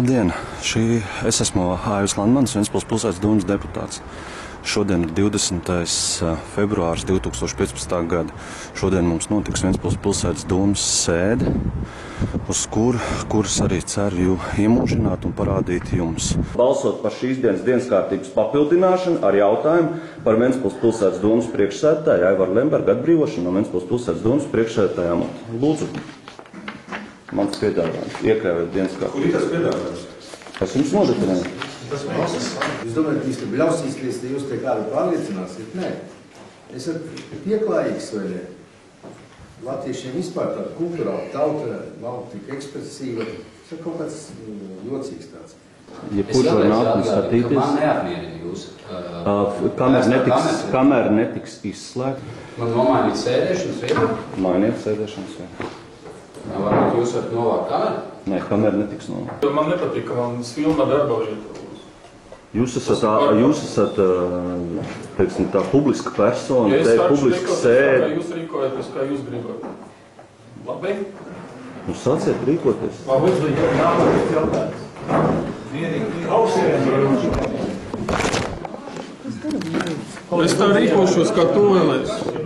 Labdien! Es esmu Aivis Landmanis, Ventspils pilsētas domes deputāts. Šodien ir 20. februārs 2015. gada. Šodien mums notiks Ventspils pilsētas domes sēde, uz kuras arī ceru iemūžināt un parādīt jums. Balsot par šīs dienas kārtības papildināšanu ar jautājumu par Ventspils pilsētas domes priekšsēdētāju Aivaru Lembergu atbrīvošanu no Ventspils pilsētas domes priekšsēdētāja amata. Lūdzu, mans piedāvājums. Iekļaujiet dienas kārtībā. Kur ir tas piedāvājums? Es jums nodefinēju. Jūs domājat, ka jūs te bļausīsties, ka jūs te kādu pārliecināsiet? Nē. Esat pieklājīgs vai ne? Latviešiem vispār tāda kulturāla tauta nav tik ekspresīva. Tas ir kaut kāds jocīgs tāds. Jebkurš var nākt un skatīties. Man neapmierina jūs. Kamēr netiks izslēgt. Man nomainīt sēdēšanas vietu? Mainiet sēdēšanas vietu. Varbūt jūs varat novākt kameru? Nē, kamēr netiks novākt. Man nepatīk, ka man filma darba vieta. Jūs esat, teiksim, tā publiska persona, Ja te ir publiska sēde. Jūs rīkojaties, kā jūs gribat. Labi? Nu, sāciet rīkoties. Labi, nākamais jautājums. Es tā rīkošos, kā tu vēlēsi.